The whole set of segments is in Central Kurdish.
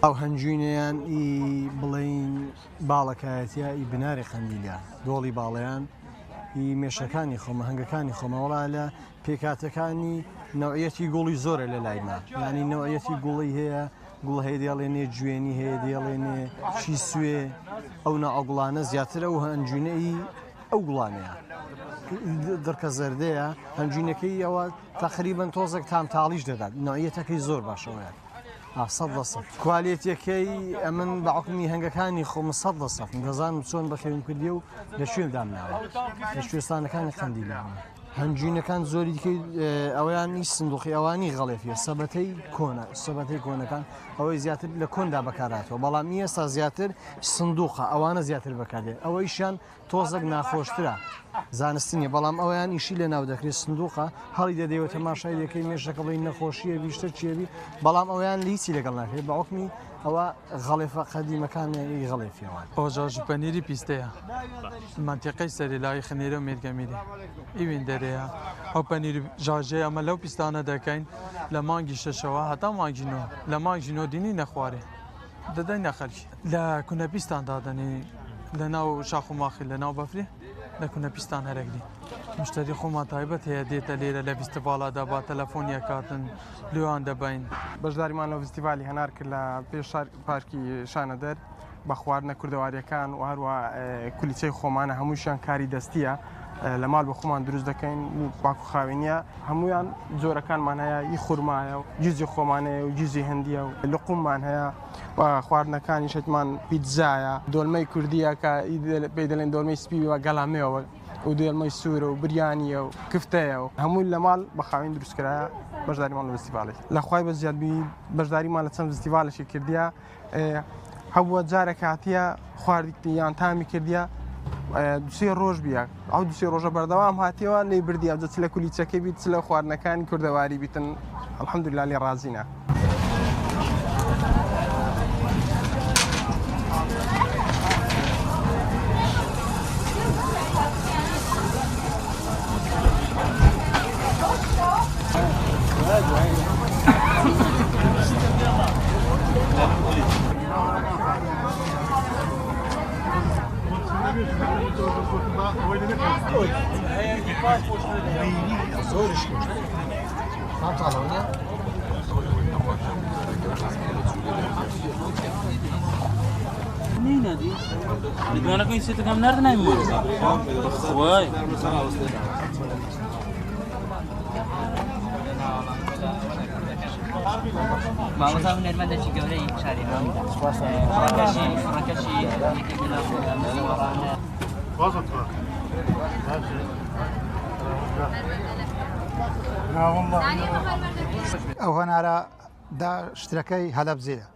ئەو هەنجوینیان ئی بڵین باڵەکایەتە ئی بناری خەندیلە دۆڵی باڵیان ئی مێشەکانی خۆمە هەنگەکانی خۆمەوەڵا لە پێکاتەکانی نەوعەتی گوڵی زۆرە لە لایمە ینی نەوعەتی گوڵی هەیە گوڵ هەیە دێڵێنێ جوێنی هەیە دێڵێنێ چی سوێ ئەو ناوگوڵانە زیاترە و هەنجوینەی ئەو گوڵانەیە دڕکە زەردەیە هەنجوینەکەی ئەوە تقریبەن تۆزێک تامتاڵیش دەدات نوعەتەکەی زۆر باشەوەیە 100% کوالیتیەکەی ئەمن بەعقمی هەنگەکانی خۆمە 100% دەزانم چۆن بەخێوم کردی و لە شوێن دامناوە لە شوێستانەکانی خەندیلەوە هەنجوینەکان زۆری دیکەی ئەویانی سندوقی ئەوانی غەڵێفیە سەبەتەی کۆنە سەبەتەی کۆنەکان ئەوەی زیاتر لە کۆندا بەکاراتەوە بەڵام ئێستا زیاتر سندوقە ئەوانە زیاتر بەکاردێت ئەوەیشیان تۆزێک ناخۆشترە زانستنیە بەڵام ئەویان ئیشی لە ناو دەکرێت سندوقە هەڵی دەدەوێت تەماشای دەکەی مێشەکە بڵی نەخۆشیە بیشتر چێبی بەڵام ئەویان لیسی لەگەڵ ناکرێت بەعقمی ئەوە غەڵێفە قەدیمەکانی غەڵێفیەوە ئۆژاژ پەنیری پیستەیە منتیقەی سەرێلای خنێرە و مێرگەمیری ئیوین دەرەیە ئەو پەنیری ژاژەیە ئەمە لەو پیستانە دەکەین لە مانگی شەشەوە هەتا مانگینەوە لە مانگینۆ دینی نەخوارێ دەدەین نەخەرکی لە کونەپیستان دادەنی لە ناو شاخ و ماخی لە ناو بەفرێ لە کونەپیستان هەرەگری مشتری خۆمان تایبەت هەیە دێتە لێرە لە فیستیڤالەدا با تەلەفۆنیە کاتن لێوان دەبین بەشداریمان لە فیستیڤالی هەنار کرد لە پێش پارکی شانەدەر بە خواردنە کوردەواریەکان و هەروە کولیچەی خۆمانە هەمووشیان کاری دەستیە لە ماڵ بە خۆمان دروست دەکەین و باک و خاوێنیە هەمویان جۆرەکانمان هەیە ئی خوورمایە و جوزی خۆمانەیە و جوزی هەندیە و لقوممان هەیە خواردنەکانی شتمان پیتزایە دۆلمەی کوردیە کە پێی دەڵێن دۆلمەی سپی وە گەڵامێەوە و دێڵمەی سوورە و بریانیە و کفتەیە و هەمووی لە ماڵ بە خاوێن دروستکرایە بەشداریمان لە فستیڤاڵی لەخوای بە زیادبی بەشداریمان لە چەند فستیڤالێکی کردیە هەبووە جارێک هاتیە خواردی یان تامی کردیە دوسێ ڕۆژ بیە ئەو دوسێ ڕۆژە بەردەوام هاتیەوە لێ بردیە جە لە کولیچەکەی بیت لە خواردنەکانی کوردەواری بیتن الحەمدوللا لێ ڕازینە نینادی میدونه که این سیت کم نرد نمیمونه وای ما مثلا نرمنده چی گوره این شاری نمیده فرانکشی یکی گلاف بازم ئەو هەنارە دا شتەکەی هەلەبجەیە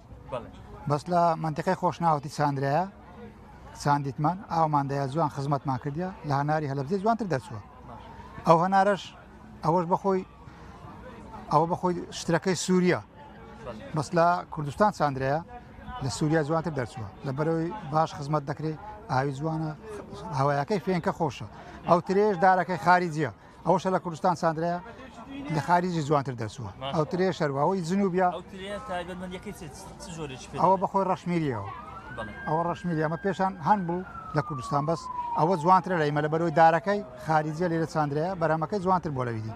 بەس لە منتیقەی خۆشناوەتی چاندرەیە چاندیتمان ئاوماندەیە جوان خزمەتمان کردیە لە هەناری هەلەبجێ جوانتر دەرچووە ئەو هەنارەش ئەوەش بەخۆی ئەوە بەخۆی شتەکەی سووریا بەس لە کوردستان چاندرەیە لە سووریا جوانتر دەرچووە لە بەرەوەی باش خزمەت دەکرێت ئاوی جوانە هەوایەکەی فێنکە خۆشە ئەو ترێش دارەکەی خارجیە ئەوەشە لە کوردستان چاندرەیە لە خارجی جوانتر دەرچووە ئەو ترێ شەروەوەی جنوبیا ئەوە بەخۆی ڕەشمیریەوە ئەوە ڕەشمیری ئەمە پێشان هەن بوو لە کوردستان بەس ئەوە جوانترە لە ئێمە لە بەرەوەی دارەکەی خارجیە لێرە چاندرەیە بەرامەکەی جوانتر بۆ لەویدی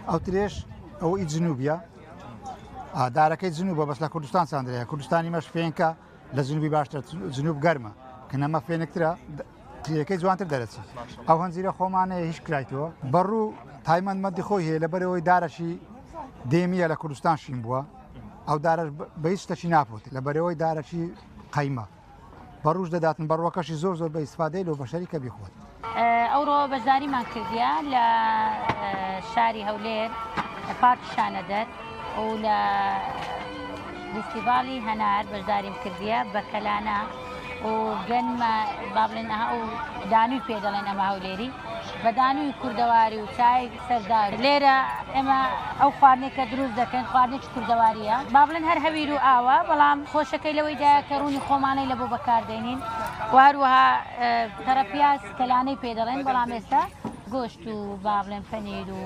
ئەو ترێش ئەوە ئی جنوبیە دارەکەی جنوبە بەس لە کوردستان چاندرەیە کوردستانی مەش فێنکە لە جنوبی باشتر جنوب گەرمە کە نەمە فێنکترە کلێرەکەی جوانتر دەرەچی ئەو هەنجیرە خۆمانەیە هیچ کرایتەوە بەڕوو تایمەندمەندی خۆی هەیە لەبەرەوەی دارەشی دێمیە لە کوردستان شین بووە ئەو دارەش بە هیچ شتێکی ناپۆت لەبەرەوەی دارەشی قەیمە بەڕوش دەداتن بەڕوەکەشی زۆر بە ئیسفادەی لەو بەشەری کە بیخۆت ئەوڕۆ بەشداریمان کردیا لە شاری هەولێر پارکی شانەدەر و لە فستیڤالی هەنار بەشداریم کردیە بە کەلانە و گەنمە با بڵێن ئەو دانووی پێ دەڵێن ئەمە هەولێری بە دانووی کوردەواری و چای سەردار لێرە ئێمە ئەو خواردنێکە دروست دەکەن خواردنێکی کوردەواریە با بڵێن هەر هەویر و ئاوە بەڵام خۆشەکەی لەوەیدا کە ڕوونی خۆمانەی لە بۆ بەکاردێنین و هەروەها تەرەپیاز کەلانەی پێ دەڵێن بەڵام ئێستا گۆشت و با بڵێن پەنیر و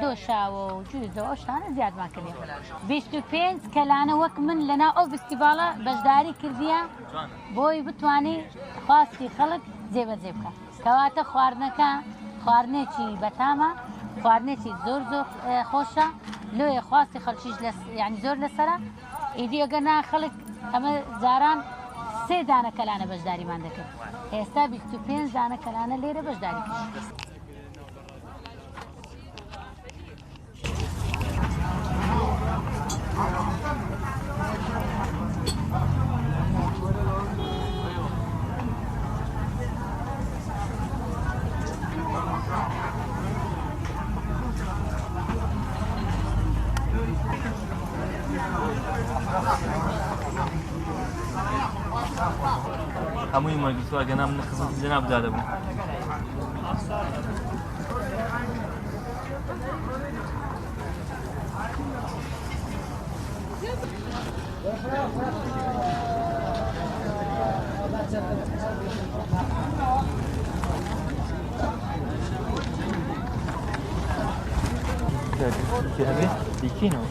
دۆشاوە و جوزەوە ئەو شتانە زیادمان کردێ 25 کەلانە وەک من لەناو ئەو فستیڤاڵە بەشداری کردیە بۆی بتوانێت خواستی خەڵک جێبەجێ بکات کەواتە خواردنەکە خواردنێکی بەتامە خواردنێکی زۆر خۆشە لێ خواستی خەڵکیش یعنی زۆر لەسرە ئیدی ئەگەر خەڵک ئەمە جاران 3 دانە کەلانە بەشداریمان دەکرد ئێستا 25 دانە کەلانە لێرە بەشداری کرد هەمووی مەرگیتوە گەنام نەخزم جەناب داده بوو دیکی نو